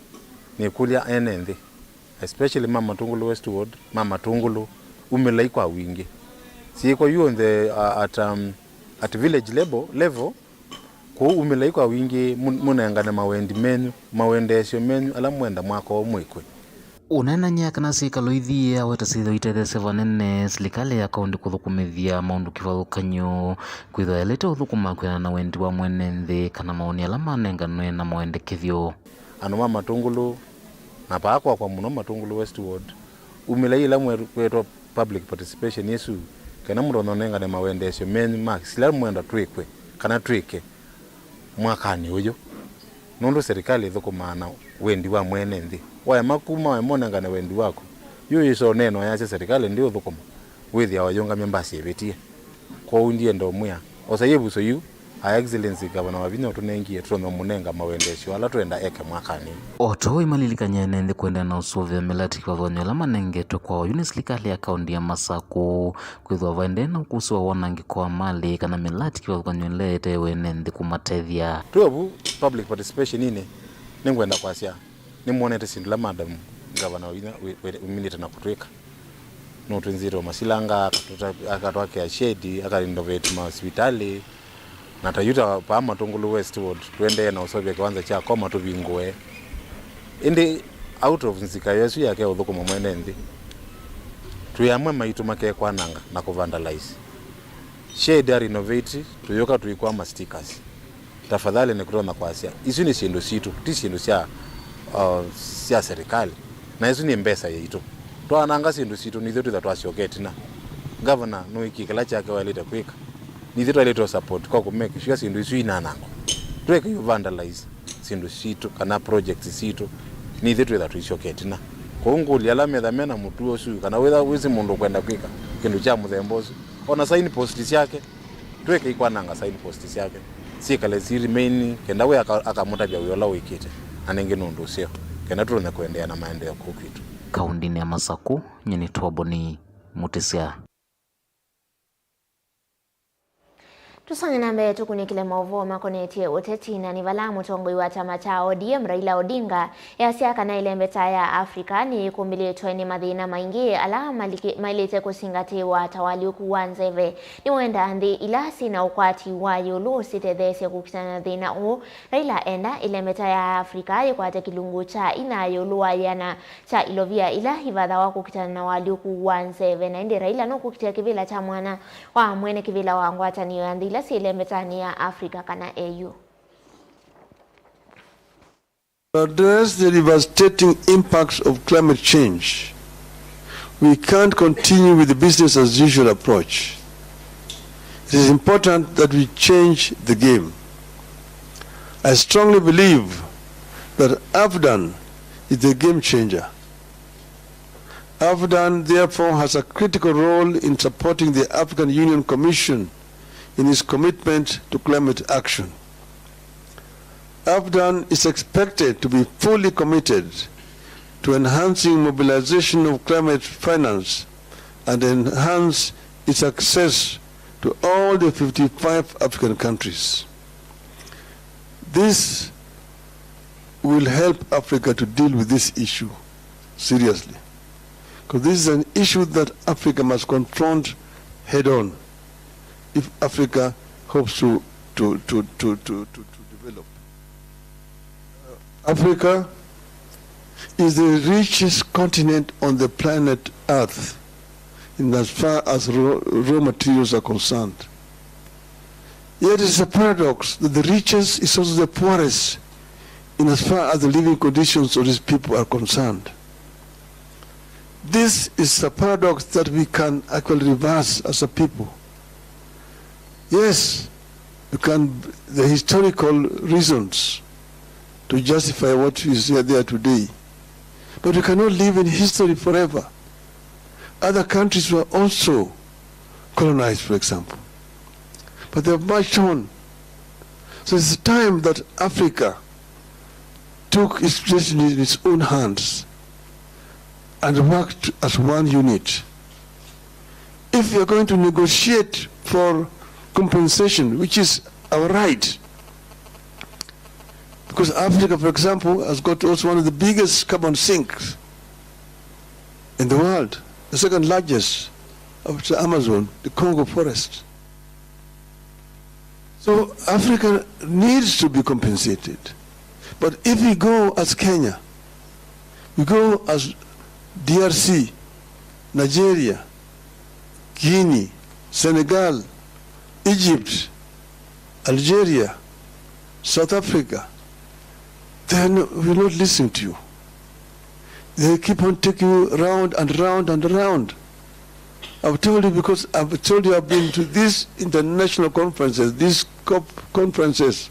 ni kulia NND especially Mama Tungulu Westward Mama Tungulu umelai kwa wingi si kwa you on the at village level ko umelai kwa wingi munengana mawendi menyu mawendesho menyu ala mwenda mwako mwikwe unena nyaka na sikalo ithia wetasitho itethese vanene serikali ya kaunti kuthukumithia maundu kivathukanyo kwitha elete uthukuma kwina na wendi wa mwene nthi kana maoni ala manenganwe na mwendekethio anu Mama Tungulu na paakwa kwa muno Matungulu Westward umelai ila mwetwa public participation yesu kana murono nengane mawendesho menyu max ila mwenda twikwe kana twike mwakani uyo nundu serikali thukumana wendi wa mwene nthi waya makuma wa monengana wendi wako yu iso neno yache serikali ndio thukuma withia wayunga membasi ebetie kwa undie ndo muya osayebuso yu Her Excellency Governor Wavinya tunengie tuno munenga mawendesho ala twenda eke mwakani oto imalilikanya nende kwenda na usuvya melati kwa vonyola manengeto kwa unislikali ya kaundi ya Masaku kwithwa vaende na ukusuwa wanangi kwa mali kana melati kwa vanyolete wenende kumatethia tuabu public participation ine ningwenda kwa sia nimuonete sindula madam Governor Wavinya uminite na kutwika no twinziro masilanga akatwake ya shedi akarinnovate hospitali na tayuta pa Matungulu Westwood twende na usobya kiwanza cha koma tubingoe indi out of nzika yesu yake uthukuma mwene nthi tuyamwe maitu make kwananga na kuvandalize shade renovate tuyoka tuikwa ma stickers tafadhali ni kutona kwa asia isu ni sindu situ ti sindu sia serikali na isu ni mbesa yetu twananga sindu situ ni zetu za twasioketi na governor no ikikala chake waleta kwika ni zetu waleta support kwa kumake sure sindu isu inanango tweke you vandalize sindu situ kana project situ ni zetu za twisioketi na kwa nguli ala medhamena mutu osu kana wetha wizi mundu kwenda kwika kindu cha muthembozo ona sign post yake tweke ikwananga sign post yake sikale remain kenda we akamutabya uyola wikite anenge nundu sio kenda turone kuendea na maendeleo kukwitu kaundini ya Masaku nyeni twaboni Mutesia. Tusonge na mbele tukunikile mauvo makonetie uteti na nivala mutongoi wa chama cha ODM Raila Odinga ya siaka na ile mbeta ya Afrika ni kumbili tueni madhina maingi ala mailite kusingati wa tawali ukuwanzeve ni wenda andi ilasi na ukwati wa yulu sitedhese kukisana dhina u Raila enda ile mbeta ya Afrika yukwate kilungu cha ina yulu wa yana cha ilovia ila hivadha wa kukitana na wali ukuwanzeve na indi Raila no kukitia kivila cha mwana wa mwene kivila wa angwata ni andi sile metani ya Afrika kana AU. To address the devastating impacts of climate change, we can't continue with the business as usual approach. It is important that we change the game. I strongly believe that AFDAN is the game changer. AFDAN therefore has a critical role in supporting the African Union Commission in its commitment to climate action. AFDAN is expected to be fully committed to enhancing mobilization of climate finance and enhance its access to all the 55 African countries. This will help Africa to deal with this issue seriously, because this is an issue that Africa must confront head on if Africa hopes to develop. Africa is the richest continent on the planet Earth in as far as raw materials are concerned. Yet it is a paradox that the richest is also the poorest in as far as the living conditions of these people are concerned. This is a paradox that we can actually reverse as a people. Yes, you can, the historical reasons to justify what is there today. But we cannot live in history forever. Other countries were also colonized, for example. But they have marched on. So it's time that Africa took its destiny in its own hands and worked as one unit. If we are going to negotiate for compensation, which is our right, because Africa, for example, has got also one of the biggest carbon sinks in the world, the second largest after the Amazon, the Congo forest. So Africa needs to be compensated. But if we go as Kenya, we go as DRC, Nigeria, Guinea, Senegal, Egypt, Algeria, South Africa, they will not listen to you. They keep on taking you round and round and round. I've told you because I've told you I've been to these international conferences, these COP conferences,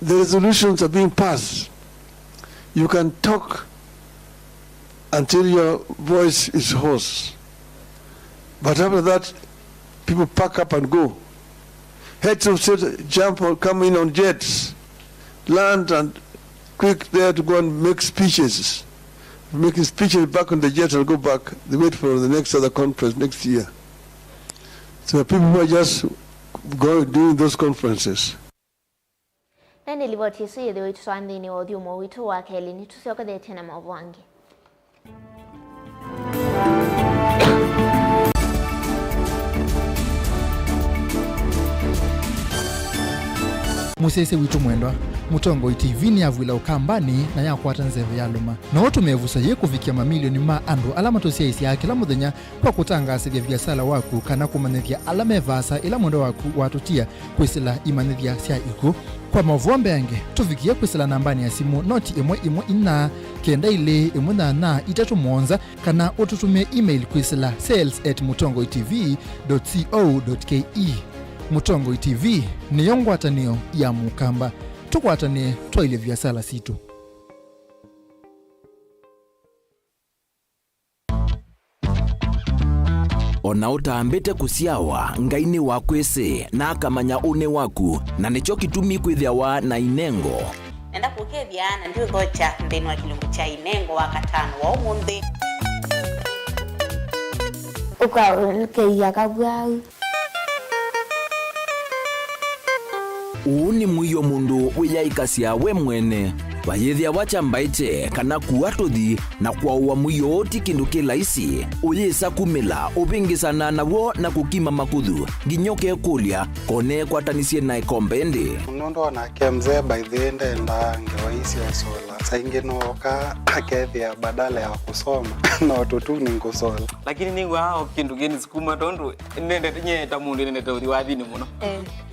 the resolutions are being passed, you can talk until your voice is hoarse. But after that, people pack up and go. Heads of state jump or come in on jets, land and quick there to go and make speeches. Making speeches back on the jet and go back. They wait for the next other conference next year. So people who are just doing those conferences. Nende liboti suye de witu swandi ni audio mo witu wa keli ni tusioka de tena mawangi. Musese witu mwendwa Mutongo TV ni avwila ukambani na yakwata nzeve ya luma na watu mevusa ye kufikia mamilioni ma andu alama tosia isi ya kila muthenya kwa kutangasithia biasala waku kana kumanithia alama vasa ila mwendo waku watutia kwisila imanithia sia iku kwa mavuombe yange tufikia kwisila nambani ya simu noti imwe ina kenda ile imwe na itatu monza kana ututumia email kwisila sales@mutongoitv.co.ke. Mutongo TV ni yongwatanio ya mukamba tukwatanie twaile biasala situ. Ona utambite kusiawa ngaini wakwese na akamanya une waku na nicho kitumi kwithiawa na inengo. Nenda kukethia na ndio thocha ndeni wa kilungu cha inengo wa katano wa umuthi. Ukakeia kabwau. Uni muyo mundu wiyaikasia we mwene wayethia wachambaite kana kuatothi na kwaua muyo oti kindu kilaisi uyisa kumila upingisana nawo na kukima makuthu nginyoke kulia kone kwatanisie na ikombendi Munondo wanake mzee by the end enda ngewaisi wa sola saingi nooka akethia badala ya kusoma na watoto ni ngusola lakini ningwa hao kindu geni sikuma tondu nende nyeta mundu nende uri wathini muno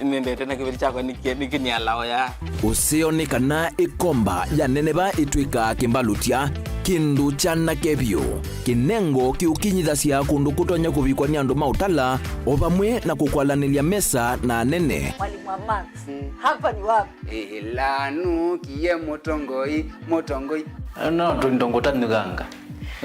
nende tena kibiri chako nikinyalao ya usioni kana ikomba ya neneba itwika kimbalutia kindu chana kebyo kinengo kiukinyithasia kundu kutonya kuvikwa ni andu mautala ovamwe na kukwalanilia mesa na nene. Mwalimu wa Max, hapa ni wapi? Lanu kiye mutongoi. No, ndongotani ganga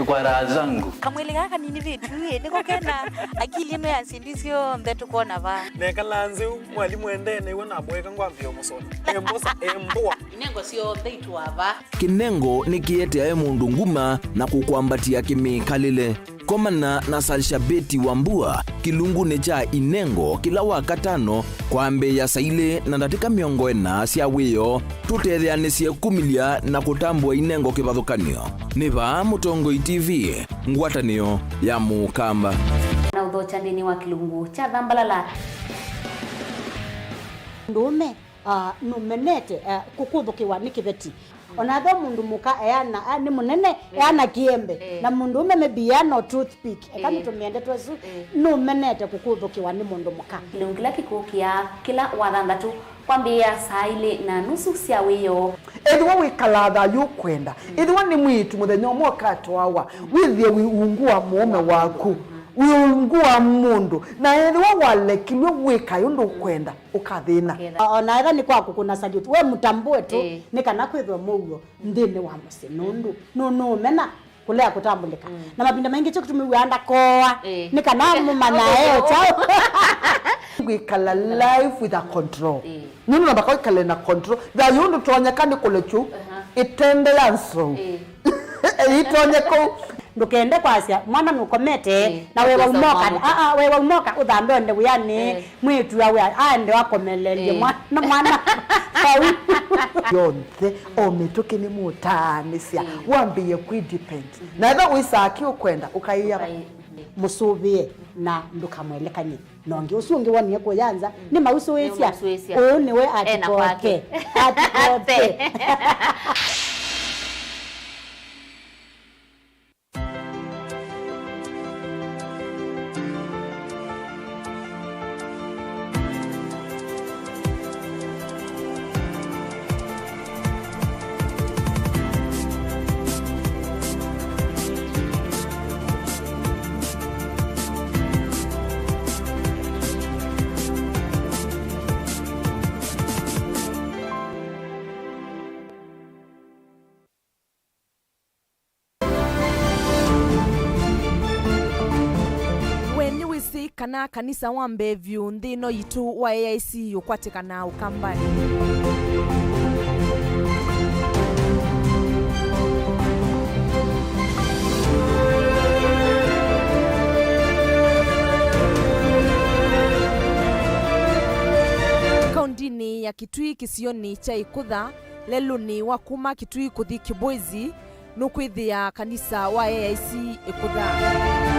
kwa raha zangu. Kamwili gaka nini vitu niko kena akili ino ya sindisio mbetu kuona va. Nekalanze mwalimu endene wona mweka ngwambio musona. Embosa embwa. Inengo sio theitu ava. Kinengo ni kiete ya mundu nguma na kukwambatia kimikalile. Komana na Salshabeti Wambua kilungu necha inengo kila wakatano kwa mbe ya saile na ndatika miongo ena sia wiyo tutetheanesie kumilia na kutambua inengo kivathukanio. Niva Mutongo TV ngwatanio ya mukamba. Na udhocha ndini wa kilungu cha dhambalala. Ndume numenete kukuthukiwa ni kiveti. Onatho mundu muka eana ni munene eana kiembe na mundu ume mebiano toothpick kama tumiende twesu numenete kukuthukiwa ni mundu muka kilungila kikukia kila wathanthatu kwambia saa ile na nusu cia wiyo Edwa wikalatha yukwenda edwa ni mwitu muthenya umwe katwawa withie wiungua muome waku wiungua mundu na edwa walekilwe wika yundu kwenda ukathina ona ega ni kwaku kuna salute we mutambue tu ni kana kwithwa muguo ndini wa musinundu no mena kulea kutambulika na mabinda mengi cyo kutumiwanda koa ni kana mumana eo chao wikala life with a control nini nabaka wikala na control da yundu tuonyekani kule chu itende yanso itonyeko ndukende kwasia mwana nukomete na wewe umoka wewe umoka uthambe nde yani mwitu yawe ande wakomelelie mwana yonthe omituke ni mutanisia wambie kudepend na ndo wisaki ukwenda ukaiya musubie na ndukamwelekanye nongi usungi woni ko yanza ni mausu wesia ni we atikoke kana kanisa wa Mbevyu nthino yitu wa AIC yukwatikana Ukambani. Kaundini ya Kitui kisioni cha Ikutha leluni wa kuma Kitui kuthi Kibwezi nukwithia kanisa wa AIC Ikutha.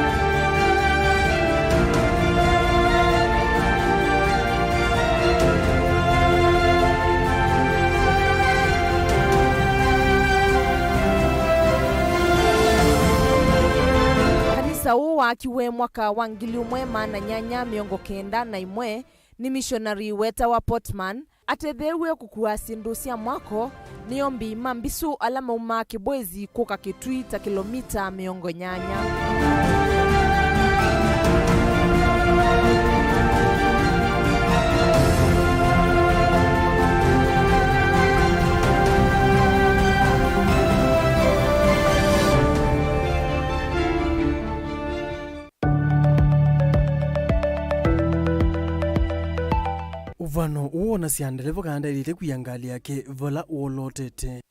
Kanisa huu akiwe mwaka wa 1991 ni missionary weta wa Portman atethewe kukua sindu cia mwako niombi mambisu ala mauma Kibwezi kuka Kitui ta kilomita 80. Uvano uona siandelevo kanda ilite kuyangali yake vola uolotete.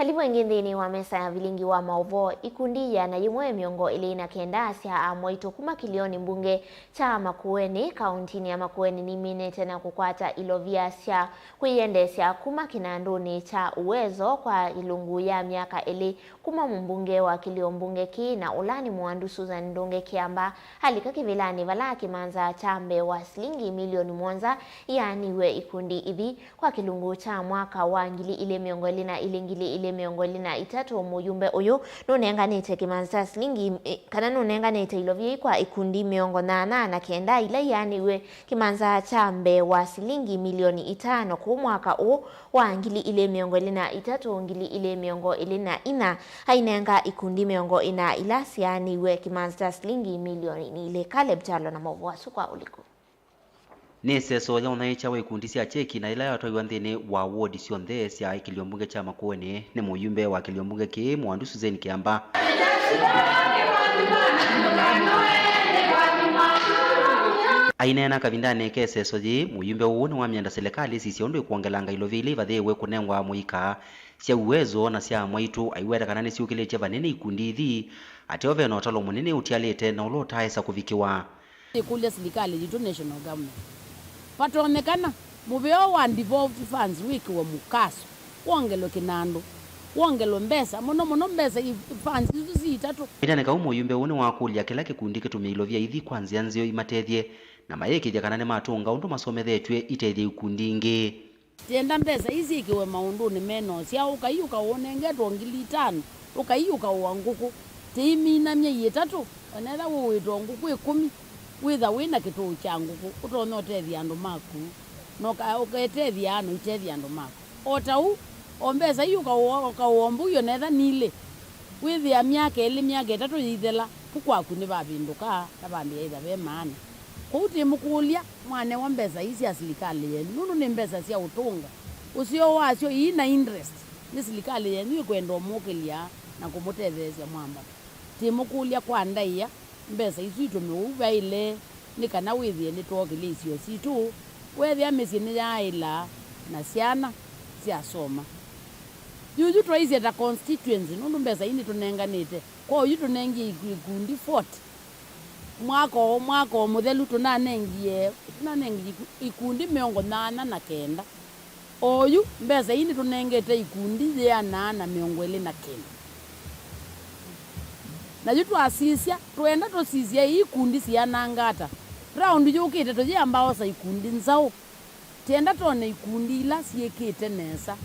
Karibu wengine wa mesa ya vilingi wa mauvo ikundi ya na yimwe miongo ili na kenda sia amwaito kuma kilioni mbunge cha Makueni kauntini ya Makueni ni mine tena kukwata ilovia sia kuiende sia kuma kinanduni cha uwezo kwa ilungu ya miaka ili kuma mbunge wa kilio mbunge ki na ulani mwandu Susan Ndunge Kiamba halika kivilani vala kimanza chambe wa shilingi milioni mwanza yani we ikundi hivi kwa kilungu cha mwaka wa ngili ile miongo ili na ilingili ile miongoli na itatu muyumbe uyu nunenganite kimanza shilingi kana nunenganite ilovia kwa ikundi miongo na kenda ile yani we kimanza chambe wa shilingi milioni 5 kwa mwaka u wa ngili ile miongoli na itatu ngili ile miongo ile na ina hainenga ikundi miongo ina ilasi yani we kimanza shilingi milioni ile Caleb Chalo na mwa sukwa uliku nese soya unaicha we kundi cia cheki na ila yatwa wanthini wa ward cionthe cia kiliombunge cha Makueni ni muyumbe wa kiliombunge ki mwandu Susan Kiamba ainena kavindane kese soji muyumbe huu ni wa mienda serikali sisi ondu kuongelanga ilovili vathiwe kunengwa muika cia uwezo na cia mwaitu aiweta kanani ciukileche vanene ikundi ithi atiove no talo munene utialite na ulotaesa kuvikiwa kule serikali jitu national government patonekana muveo wa devolved funds wiki wa mukaso kuongelo kinando kuongelo mbesa muno mbesa funds izo zitatu ita ka umuyumbe une wa kulia kila kikundi kitumilo vya ithi kwanzia nzio imatethie na mayeki jakanane matunga undu masomethetwe itethie ikundi ingi tenda mbesa izi ikiwe maunduni meno cia ukayuka wonengetwo ngili 5 ukayuka wanguku timina mye 3 onera witwo nguku 10 witha wina kitu cha nguku utono tethia andu maku no ka uketethia anu itethia andu maku otau ombesa yuka uombu yo netha nile withia miaka 3 yithela kukwaku ni babinduka tabambia itha be maana kuti mukulia mwane wa mbesa hizi ya serikali yenu nunu ni mbesa cia utunga usio wacio ina interest ni serikali yenu ikwenda mukilia na kumutethesya mwamba timukulia kwa ndaia mbesa isu itumiuva ile ni kana withie ni twokilisio situ wethia misi ni yaila na ciana cia soma juju twaisi ta constituency nundu mbesa ini tunenganite kwa uyu tunengi ikundi 40 mwako muthelu tunanengie ikundi 89 oyu mbesa ini tunengete ikundi ya 829 na yutu asisia tuenda tosisia ikundi sianangata round yukite toje ambao sa ikundi nzao tienda tone ikundi ila siekete nesa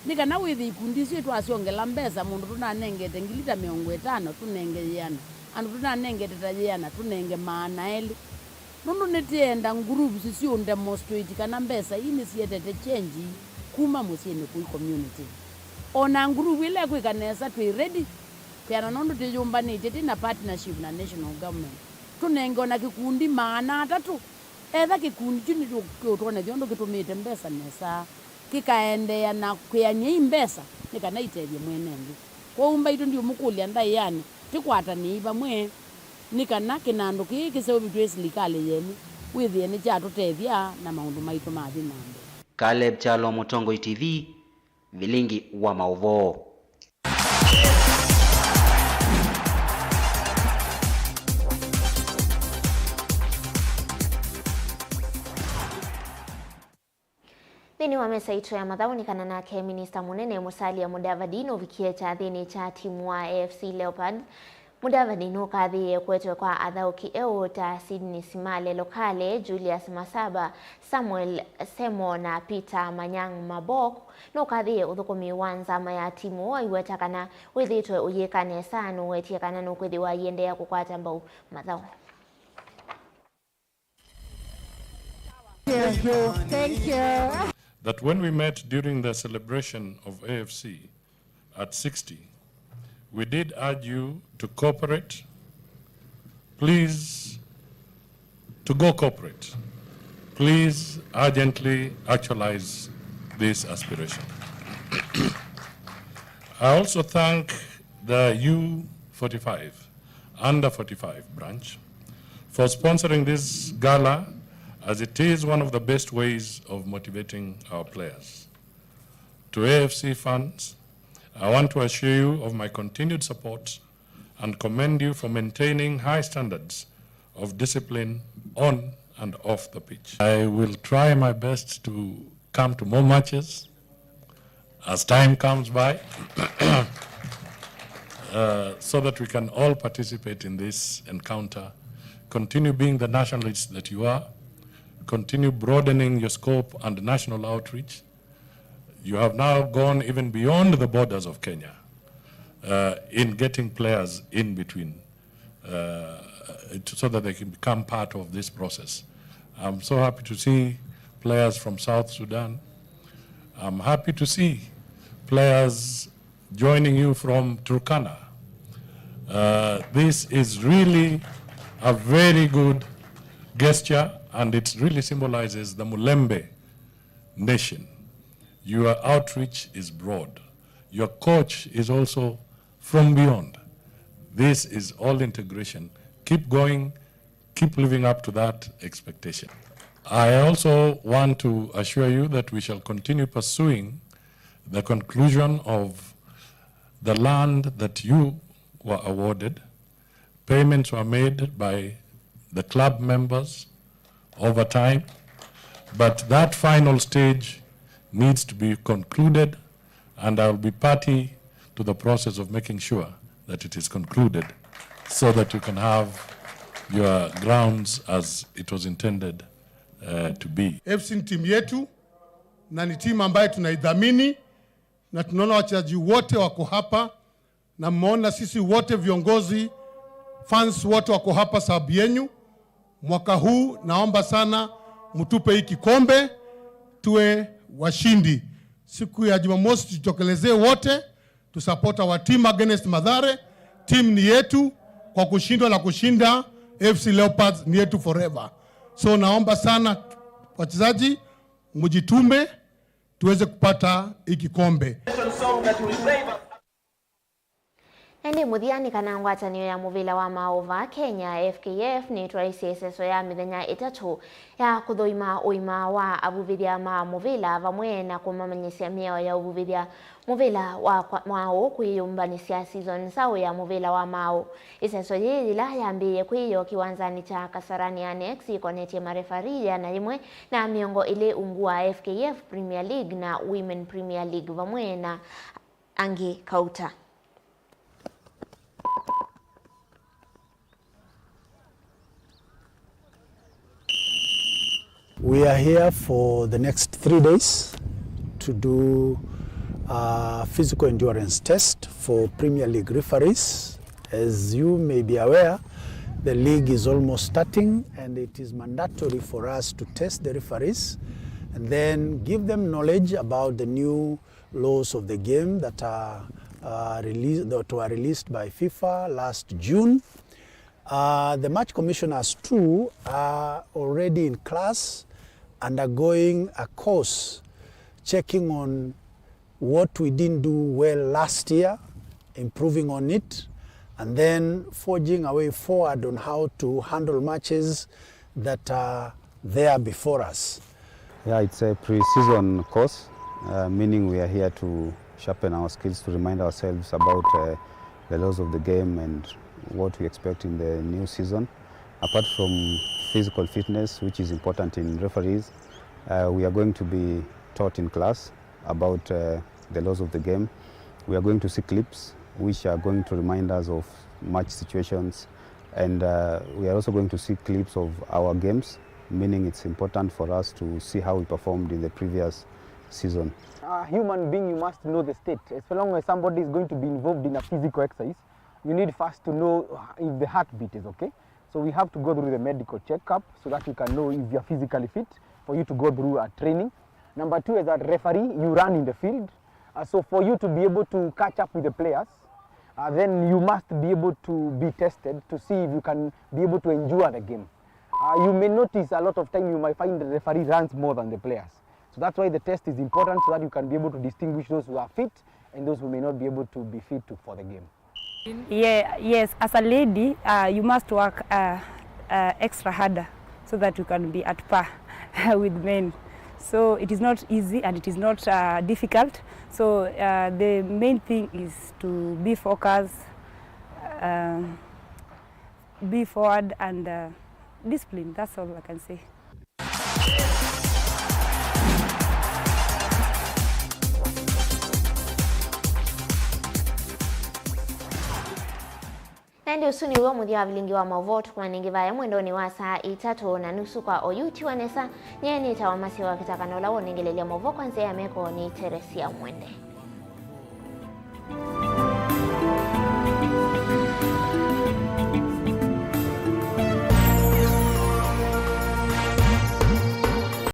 nikana withi ikundi sio twasiongela mbesa mundu tunanengete ngilita 50 tunengeana andu tunanengete tajeana tunenge maana eli nundu nitienda groups sio demonstrate kana mbesa ini sietete change kuma musiene ku community ona group ile ku kanesa twi ready kana nundu tiyumbanite tina partnership na national government tunengona kikundi maana atatu etha kikundi chini tukutone vyondo kitumite mbesa nesa kikaendea na kuyanye mbesa nikana itevye mwenengi kwa umba itu ndio mukulia ndai yani tikwata ni bamwe nikana kinandu kiki sewe bitwe silikale yeni withie ni cha tutethia na maundu maitu mathi nambe. Caleb Chalo, Mutongo TV, Vilingi wa Mauvoo. Thini wa mesa itu ya mathauni kana nake Minister Munene Musalia Mudavadi no vikie cha thini cha timu wa AFC Leopards. Mudavadi no kathi kwetwe kwa athauki ta Sydney Simale Lokale, Julius Masaba, Samuel Semo na Peter Manyang Mabok no kathi uthukumi wanza maya timu wa iweta kana withitwe uyekane sana wetie kana no kwithi wa yende ya kukwata mbau mathau. Thank you. That when we met during the celebration of AFC at 60, we did urge you to cooperate. Please, to go corporate. Please urgently actualize this aspiration. I also thank the U45, under 45 branch for sponsoring this gala, as it is one of the best ways of motivating our players. To AFC fans, I want to assure you of my continued support and commend you for maintaining high standards of discipline on and off the pitch. I will try my best to come to more matches as time comes by so that we can all participate in this encounter, continue being the nationalists that you are, continue broadening your scope and national outreach. You have now gone even beyond the borders of Kenya in getting players in between so that they can become part of this process. I'm so happy to see players from South Sudan. I'm happy to see players joining you from Turkana. This is really a very good gesture, and it really symbolizes the Mulembe nation. Your outreach is broad. Your coach is also from beyond. This is all integration. Keep going, keep living up to that expectation. I also want to assure you that we shall continue pursuing the conclusion of the land that you were awarded. Payments were made by the club members over time, but that final stage needs to be concluded, and I'll be party to the process of making sure that it is concluded so that you can have your grounds as it was intended to be. FC ni timu yetu na ni timu ambayo tunaidhamini, na tunaona wachezaji wote wako hapa, na mmeona sisi wote viongozi, fans wote wako hapa sababu yenu. Mwaka huu naomba sana mtupe hii kikombe tuwe washindi. Siku ya Jumamosi tutokelezee wote, to support our team against Mathare. Team ni yetu, kwa kushindwa na kushinda FC Leopards ni yetu forever. So naomba sana wachezaji mjitume tuweze kupata hii kikombe. Endi muthiani kana ngwatanio ya muvila wa maova Kenya FKF ni twaiseseso ya mithenya itatu ya kuthoima uima wa abuvithia ma muvila vamwe na kumamanyisya miao ya ubuvithia muvila wa mao kwiyumbanisya season sao ya muvila wa mao. Iseso yila yambiye kwiyo kiwanzani cha Kasarani Annex ikonetie marefari ya na rimwe na miongo ile ungua FKF Premier League na Women Premier League vamwe na Angi Kauta. We are here for the next 3 days to do a physical endurance test for Premier League referees. As you may be aware, the league is almost starting and it is mandatory for us to test the referees and then give them knowledge about the new laws of the game that were released by FIFA last June. The match commissioners too are already in class, undergoing a course, checking on what we didn't do well last year, improving on it, and then forging a way forward on how to handle matches that are there before us. Yeah, it's a pre-season course, meaning we are here to sharpen our skills, to remind ourselves about the laws of the game and what we expect in the new season. Apart from physical fitness, which is important in referees, we are going to be taught in class about the laws of the game. We are going to see clips which are going to remind us of match situations, and we are also going to see clips of our games, meaning it's important for us to see how we performed in the previous season. A human being, you must know the state. As long as somebody is going to be involved in a physical exercise, you need first to know if the heartbeat is okay. So we have to go through the medical checkup so that you can know if you are physically fit for you to go through a training. Number two, as a referee, you run in the field. So for you to be able to catch up with the players, then you must be able to be tested to see if you can be able to endure the game. You may notice a lot of time you might find the referee runs more than the players. So that's why the test is important, so that you can be able to distinguish those who are fit and those who may not be able to be fit for the game. Yes, as a lady, you must work extra harder so that you can be at par with men. So it is not easy and it is not difficult. So the main thing is to be focused, be forward and disciplined. That's all I can say. Nandi usuni uwa mudia wavilingi wa mavoto kwa ningivaya mwendoni wa saa 3:30 kwa oyuti wanesa nyeni tawamasi wa kitakanola wo ningelelia mavo kwanze ya meko ni Teresia Mwende.